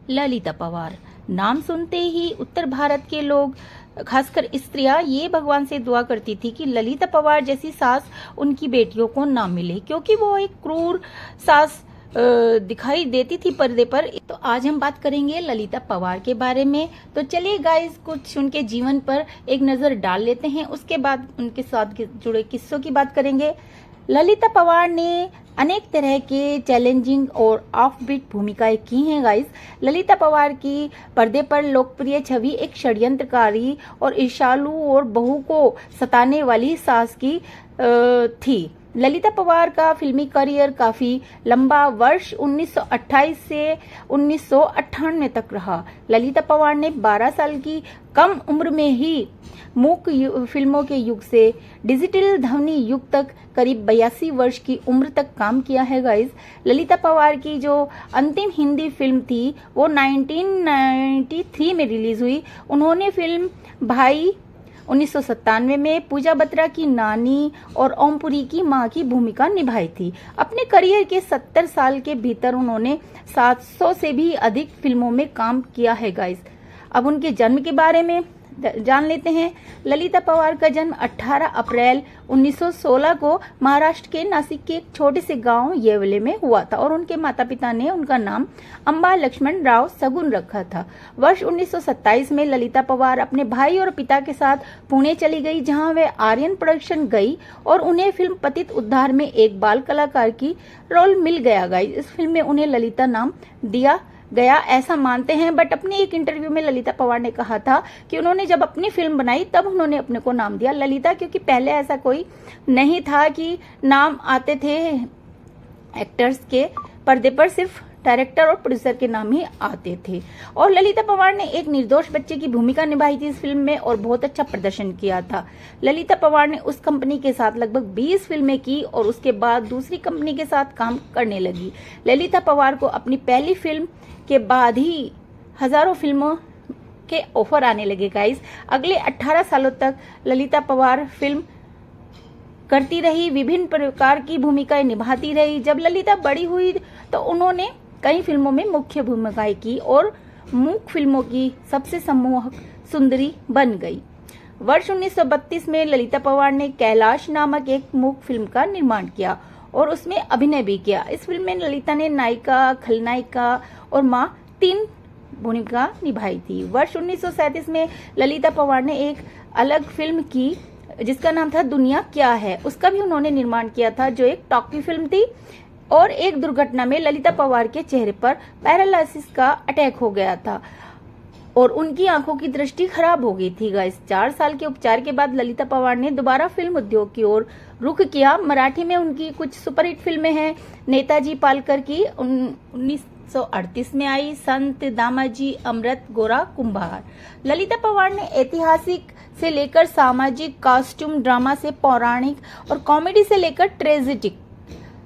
ललिता पवार। नाम सुनते ही उत्तर भारत के लोग, खासकर स्त्रियां, ये भगवान से दुआ करती थी कि ललिता पवार जैसी सास उनकी बेटियों को ना मिले, क्योंकि वो एक क्रूर सास दिखाई देती थी पर्दे पर। तो आज हम बात करेंगे ललिता पवार के बारे में। तो चलिए गाइस, कुछ उनके जीवन पर एक नजर डाल लेते हैं, उसके बाद उनके साथ जुड़े किस्सों की बात करेंगे। ललिता पवार ने अनेक तरह के चैलेंजिंग और ऑफबीट भूमिकाएं की हैं गाइस। ललिता पवार की पर्दे पर लोकप्रिय छवि एक षड्यंत्रकारी और ईर्ष्यालु और बहू को सताने वाली सास की थी। ललिता पवार का फिल्मी करियर काफी लंबा वर्ष 1928 से 1998 तक रहा। ललिता पवार ने 12 साल की कम उम्र में ही मूक फिल्मों के युग से डिजिटल ध्वनि युग तक करीब 82 वर्ष की उम्र तक काम किया है गाइस। ललिता पवार की जो अंतिम हिंदी फिल्म थी वो 1993 में रिलीज हुई। उन्होंने फिल्म भाई 1997 में पूजा बत्रा की नानी और ओमपुरी की मां की भूमिका निभाई थी। अपने करियर के 70 साल के भीतर उन्होंने 700 से भी अधिक फिल्मों में काम किया है गाइस। अब उनके जन्म के बारे में जान लेते हैं। ललिता पवार का जन्म 18 अप्रैल 1916 को महाराष्ट्र के नासिक के एक छोटे से गांव येवले में हुआ था और उनके माता पिता ने उनका नाम अंबा लक्ष्मण राव सगुन रखा था। वर्ष 1927 में ललिता पवार अपने भाई और पिता के साथ पुणे चली गई, जहां वे आर्यन प्रोडक्शन गई और उन्हें फिल्म पतित उद्धार में एक बाल कलाकार की रोल मिल गया गाइस। इस फिल्म में उन्हें ललिता नाम दिया गया ऐसा मानते हैं, बट अपने एक इंटरव्यू में ललिता पवार ने कहा था कि उन्होंने जब अपनी फिल्म बनाई तब उन्होंने अपने को नाम दिया ललिता, क्योंकि पहले ऐसा कोई नहीं था कि नाम आते थे एक्टर्स के पर्दे पर, सिर्फ डायरेक्टर और प्रोड्यूसर के नाम ही आते थे। और ललिता पवार ने एक निर्दोष बच्चे की भूमिका निभाई थी इस फिल्म में और बहुत अच्छा प्रदर्शन किया था। ललिता पवार ने उस कंपनी के साथ लगभग 20 फिल्में की और उसके बाद दूसरी कंपनी के साथ काम करने लगी। ललिता पवार को अपनी पहली फिल्म के बाद ही हजारों फिल्मों के ऑफर आने लगे गाइस। अगले 18 सालों तक ललिता पवार फिल्म करती रही, विभिन्न प्रकार की भूमिकाएं निभाती रही। जब ललिता बड़ी हुई तो उन्होंने कई फिल्मों में मुख्य भूमिकाएं की और मूक फिल्मों की सबसे सम्मोहक सुंदरी बन गई। वर्ष 1932 में ललिता पवार ने कैलाश नामक एक मूक फिल्म का निर्माण किया और उसमें अभिनय भी किया। इस फिल्म में ललिता ने नायिका, खलनायिका और मां 3 भूमिका निभाई थी। वर्ष 1937 में ललिता पवार ने एक अलग फिल्म की जिसका नाम था दुनिया क्या है, उसका भी उन्होंने निर्माण किया था, जो एक टॉकी फिल्म थी। और एक दुर्घटना में ललिता पवार के चेहरे पर पैरालिसिस का अटैक हो गया था और उनकी आंखों की दृष्टि खराब हो गई थी गाइस। 4 साल के उपचार के बाद ललिता पवार ने दोबारा फिल्म उद्योग की ओर रुख किया। मराठी में उनकी कुछ सुपरहिट फिल्में हैं। नेताजी पालकर की 1938 में आई, संत, दामाजी, अमृत, गोरा कुंभार। ललिता पवार ने ऐतिहासिक से लेकर सामाजिक, कॉस्ट्यूम ड्रामा से पौराणिक और कॉमेडी से लेकर ट्रेजिडिक,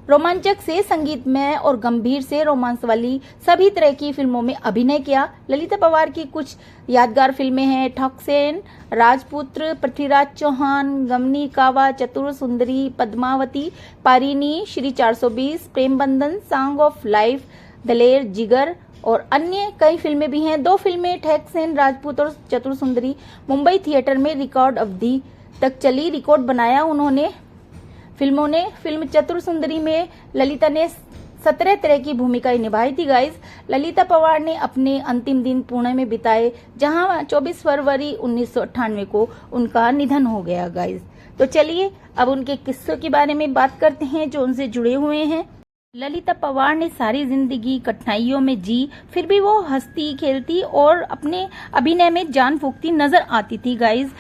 रोमांचक से संगीतमय और गंभीर से रोमांस वाली सभी तरह की फिल्मों में अभिनय किया। ललिता पवार की कुछ यादगार फिल्में हैं ठक्सेन, राजपुत्र, पृथ्वीराज चौहान, गमनी कावा, चतुर सुंदरी, पद्मावती, पारिनी, श्री 420, प्रेम बंधन, सॉन्ग ऑफ लाइफ, दलेर, जिगर और अन्य कई फिल्में भी हैं। 2 फिल्में ठक्सेन, राजपूत और चतुर सुंदरी मुंबई थिएटर में रिकॉर्ड अवधि तक चली। रिकॉर्ड बनाया उन्होंने फिल्मों ने। फिल्म चतुर सुंदरी में ललिता ने 17 तरह की भूमिकाएं निभाई थी गाइस। ललिता पवार ने अपने अंतिम दिन पुणे में बिताए, जहां 24 फरवरी 1998 को उनका निधन हो गया गाइस। तो चलिए अब उनके किस्सों के बारे में बात करते हैं जो उनसे जुड़े हुए हैं। ललिता पवार ने सारी जिंदगी कठिनाइयों में जी, फिर भी वो हंसती खेलती और अपने अभिनय में जान फूंकती नजर आती थी गाइस।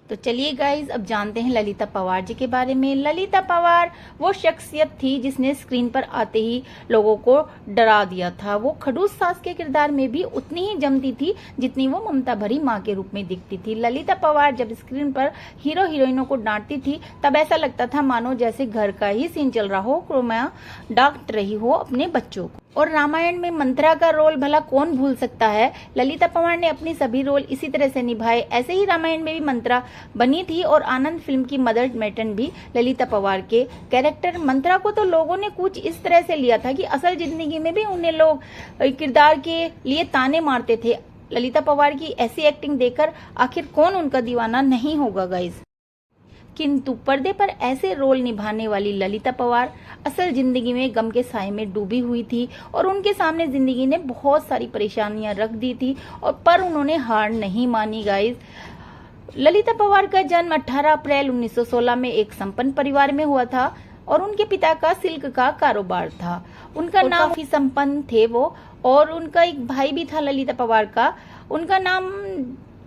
तो चलिए गाइज अब जानते हैं ललिता पवार जी के बारे में। ललिता पवार वो शख्सियत थी जिसने स्क्रीन पर आते ही लोगों को डरा दिया था। वो खड़ूस सास के किरदार में भी उतनी ही जमती थी जितनी वो ममता भरी माँ के रूप में दिखती थी। ललिता पवार जब स्क्रीन पर हीरो हीरोइनों को डांटती थी तब ऐसा लगता था मानो जैसे घर का ही सीन चल रहा हो, क्रोमा डांट रही हो अपने बच्चों को। और रामायण में मंत्रा का रोल भला कौन भूल सकता है। ललिता पवार ने अपनी सभी रोल इसी तरह से निभाए। ऐसे ही रामायण में भी मंत्रा बनी थी और आनंद फिल्म की मदर मैटर्न भी ललिता पवार के कैरेक्टर मंत्रा को तो लोगों ने कुछ इस तरह से लिया था कि असल जिंदगी में भी उन्हें लोग किरदार के लिए ताने मारते थे। ललिता पवार की ऐसी एक्टिंग देखकर आखिर कौन उनका दीवाना नहीं होगा गाइस। किंतु पर्दे पर ऐसे रोल निभाने वाली ललिता पवार असल जिंदगी में गम के साए में डूबी हुई थी और उनके सामने जिंदगी ने बहुत सारी परेशानियां रख दी थी और पर उन्होंने हार नहीं मानी गाइस। ललिता पवार का जन्म 18 अप्रैल 1916 में एक संपन्न परिवार में हुआ था और उनके पिता का सिल्क का कारोबार था। उनका नाम ही संपन्न थे वो, और उनका एक भाई भी था ललिता पवार का। उनका नाम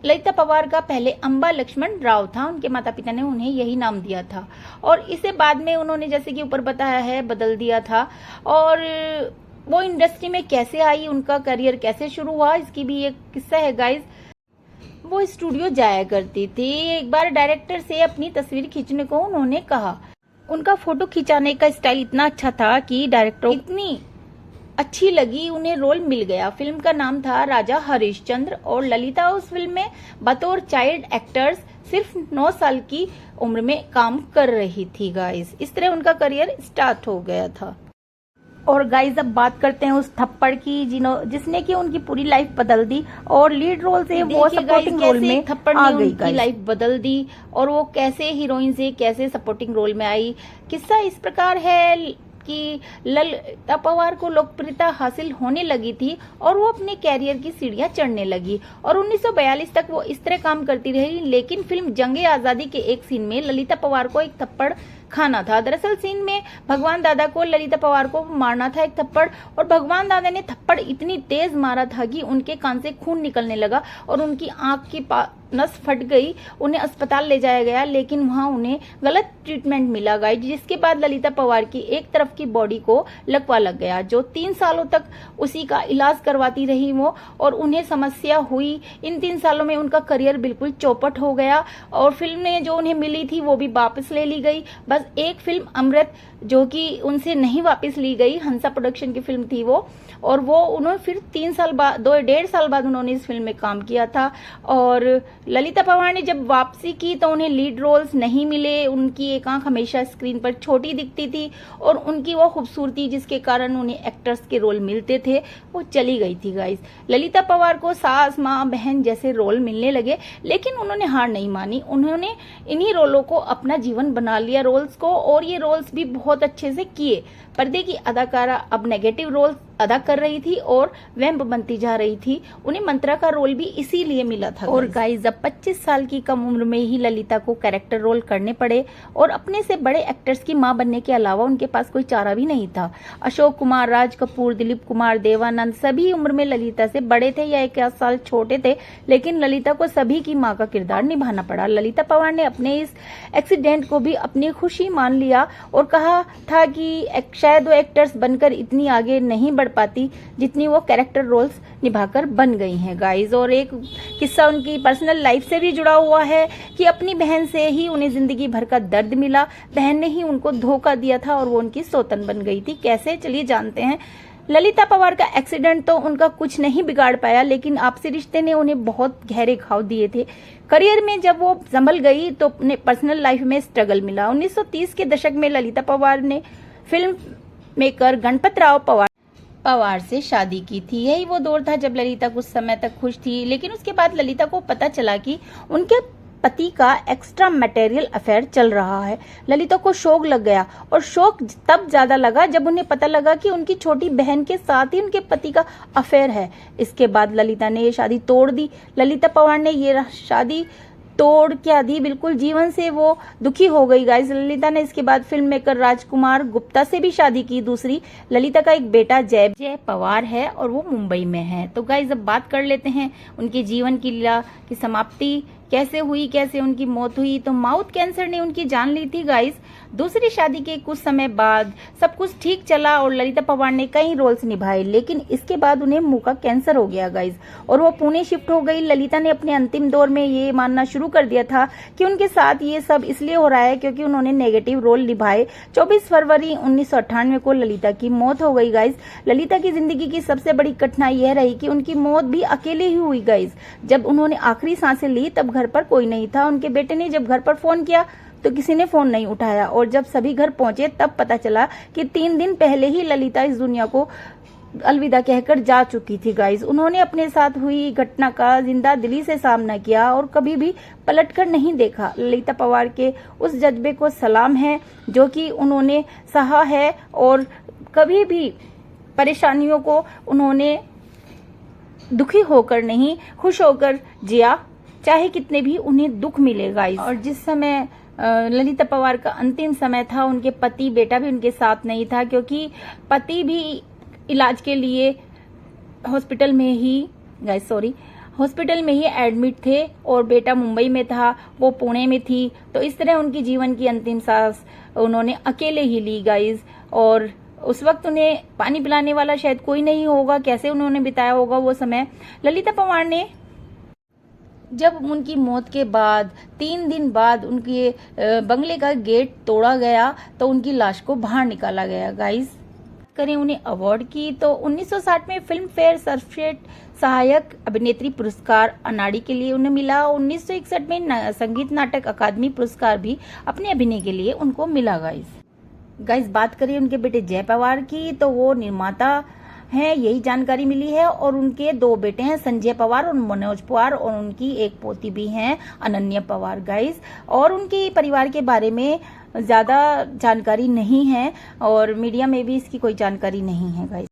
ललिता पवार का पहले अंबा लक्ष्मण राव था। उनके माता पिता ने उन्हें यही नाम दिया था और इसे बाद में उन्होंने जैसे कि ऊपर बताया है बदल दिया था। और वो इंडस्ट्री में कैसे आई, उनका करियर कैसे शुरू हुआ, इसकी भी एक किस्सा है गाइस। वो स्टूडियो जाया करती थी। एक बार डायरेक्टर से अपनी तस्वीर खींचने को उन्होंने कहा। उनका फोटो खिंचाने का स्टाइल इतना अच्छा था कि डायरेक्टर इतनी अच्छी लगी, उन्हें रोल मिल गया। फिल्म का नाम था राजा हरिश्चंद्र और ललिता उस फिल्म में बतौर चाइल्ड एक्टर्स सिर्फ 9 साल की उम्र में काम कर रही थी गाइस। इस तरह उनका करियर स्टार्ट हो गया था। और गाइस अब बात करते हैं उस थप्पड़ की जिसने कि उनकी पूरी लाइफ बदल दी और लीड रोल से वो सपोर्टिंग रोल में थप्पड़ ने उनकी लाइफ बदल दी और वो कैसे हीरोइन से कैसे सपोर्टिंग रोल में आई। किस्सा इस प्रकार है कि ललिता पवार को लोकप्रियता हासिल होने लगी थी और वो अपने कैरियर की सीढ़ियां चढ़ने लगी और 1942 तक वो इस तरह काम करती रही। लेकिन फिल्म जंगे आजादी के एक सीन में ललिता पवार को एक थप्पड़ खाना था। दरअसल सीन में भगवान दादा को ललिता पवार को मारना था एक थप्पड़, और भगवान दादा ने थप्पड़ इतनी तेज मारा था कि उनके कान से खून निकलने लगा और उनकी आंख की नस फट गई। उन्हें अस्पताल ले जाया गया लेकिन वहां उन्हें गलत ट्रीटमेंट मिला गाइस, जिसके बाद ललिता पवार की एक तरफ की बॉडी को लकवा लग गया, जो 3 सालों तक उसी का इलाज करवाती रही वो, और उन्हें समस्या हुई। इन 3 सालों में उनका करियर बिल्कुल चौपट हो गया और फिल्में जो उन्हें मिली थी वो भी वापस ले ली गई। बस एक फिल्म अमृत जो कि उनसे नहीं वापस ली गई, हंसा प्रोडक्शन की फिल्म थी वो, और वो उन्होंने फिर 3 साल बाद 2.5 साल बाद उन्होंने इस फिल्म में काम किया था। और ललिता पवार ने जब वापसी की तो उन्हें लीड रोल्स नहीं मिले। उनकी एक आंख हमेशा स्क्रीन पर छोटी दिखती थी और उनकी वो खूबसूरती जिसके कारण उन्हें एक्टर्स के रोल मिलते थे वो चली गई थी गाइस। ललिता पवार को सास माँ बहन जैसे रोल मिलने लगे लेकिन उन्होंने हार नहीं मानी। उन्होंने इन्हीं रोलों को अपना जीवन बना लिया रोल्स को, और ये रोल्स भी बहुत अच्छे से किए। पर्दे की अदाकारा अब नेगेटिव रोल अदा कर रही थी और वैम्प बनती जा रही थी। उन्हें मंत्रा का रोल भी इसीलिए मिला था। और गाइस अब 25 साल की कम उम्र में ही ललिता को कैरेक्टर रोल करने पड़े और अपने से बड़े एक्टर्स की मां बनने के अलावा उनके पास कोई चारा भी नहीं था। अशोक कुमार, राज कपूर, दिलीप कुमार, देवानंद सभी उम्र में ललिता से बड़े थे या 1 साल छोटे थे, लेकिन ललिता को सभी की मां का किरदार निभाना पड़ा। ललिता पवार ने अपने इस एक्सीडेंट को भी अपनी खुशी मान लिया और कहा था कि शायद वो एक्टर्स बनकर इतनी आगे नहीं बढ़ पाती जितनी वो कैरेक्टर रोल्स निभाकर बन गई हैं गाइस। और एक किस्सा उनकी पर्सनल लाइफ से भी जुड़ा हुआ है कि अपनी बहन से ही उन्हें जिंदगी भर का दर्द मिला। बहन ने ही उनको धोखा दिया था और वो उनकी सौतन बन गई थी। कैसे, चलिए जानते हैं। ललिता पवार का एक्सीडेंट तो उनका कुछ नहीं बिगाड़ पाया, लेकिन आपसी रिश्ते ने उन्हें बहुत गहरे घाव दिए थे। करियर में जब वो संभल गई तो अपने पर्सनल लाइफ में स्ट्रगल मिला। 1930 के दशक में ललिता पवार ने फिल्म मेकर गणपत राव पवार से शादी की थी। यही वो दौर था जब ललिता कुछ समय तक खुश थी, लेकिन उसके बाद ललिता को पता चला कि उनके पति का एक्स्ट्रा मैटेरियल अफेयर चल रहा है। ललिता को शौक लग गया और शौक तब ज्यादा लगा जब उन्हें पता लगा कि उनकी छोटी बहन के साथ ही उनके पति का अफेयर है। इसके बाद ललिता ने ये शादी तोड़ दी। ललिता पवार ने ये शादी तोड़ क्या दी, बिल्कुल जीवन से वो दुखी हो गई गाइस। ललिता ने इसके बाद फिल्म मेकर राजकुमार गुप्ता से भी शादी की दूसरी। ललिता का एक बेटा जय पवार है और वो मुंबई में है। तो गाइस अब बात कर लेते हैं उनके जीवन की लीला की समाप्ति कैसे हुई, कैसे उनकी मौत हुई, तो माउथ कैंसर ने उनकी जान ली थी गाइस। दूसरी शादी के कुछ समय बाद सब कुछ ठीक चला और ललिता पवार ने कई रोल्स निभाए, लेकिन इसके बाद उन्हें मुंह का कैंसर हो गया गाइस और वो पुणे शिफ्ट हो गई। ललिता ने अपने अंतिम दौर में ये मानना शुरू कर दिया था कि उनके साथ ये सब इसलिए हो रहा है क्योंकि उन्होंने नेगेटिव रोल निभाए। 24 फरवरी 1998 को ललिता की मौत हो गई गाइस। ललिता की जिंदगी की सबसे बड़ी कठिनाई यह रही कि उनकी मौत भी अकेले ही हुई गाइस। जब उन्होंने आखिरी सांसें ली तब घर पर कोई नहीं था। उनके बेटे ने जब घर पर फोन किया तो किसी ने फोन नहीं उठाया और जब सभी घर पहुंचे तब पता चला कि 3 दिन पहले ही ललिता इस दुनिया को अलविदा कहकर जा चुकी थी गाइस। उन्होंने अपने साथ हुई घटना का जिंदा दिली से सामना किया और कभी भी पलटकर नहीं देखा। ललिता पवार के उस जज्बे को सलाम है जो कि उन्होंने सहा है और कभी भी परेशानियों को उन्होंने दुखी होकर नहीं, खुश होकर जिया, चाहे कितने भी उन्हें दुख मिले गाइस। और जिस समय ललिता पवार का अंतिम समय था, उनके पति बेटा भी उनके साथ नहीं था क्योंकि पति भी इलाज के लिए हॉस्पिटल में ही एडमिट थे और बेटा मुंबई में था, वो पुणे में थी। तो इस तरह उनकी जीवन की अंतिम सांस उन्होंने अकेले ही ली गाइस। और उस वक्त उन्हें पानी पिलाने वाला शायद कोई नहीं होगा, कैसे उन्होंने बिताया होगा वो समय। ललिता पवार ने जब उनकी मौत के बाद 3 दिन बाद उनके बंगले का गेट तोड़ा गया तो उनकी लाश को बाहर निकाला गया गाइस। करें उन्हें अवार्ड की तो 1960 में फिल्म फेयर सर्वश्रेष्ठ सहायक अभिनेत्री पुरस्कार अनाड़ी के लिए उन्हें मिला। 1961 में संगीत नाटक अकादमी पुरस्कार भी अपने अभिनय के लिए उनको मिला गाइस। बात करें उनके बेटे जय पवार की तो वो निर्माता हैं, यही जानकारी मिली है। और उनके 2 बेटे हैं, संजय पवार और मनोज पवार, और उनकी एक पोती भी हैं, अनन्या पवार गाइस। और उनके परिवार के बारे में ज्यादा जानकारी नहीं है और मीडिया में भी इसकी कोई जानकारी नहीं है गाइस।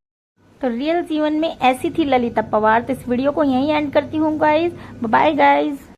तो रियल जीवन में ऐसी थी ललिता पवार। तो इस वीडियो को यहीं एंड करती हूँ गाइस। Bye guys.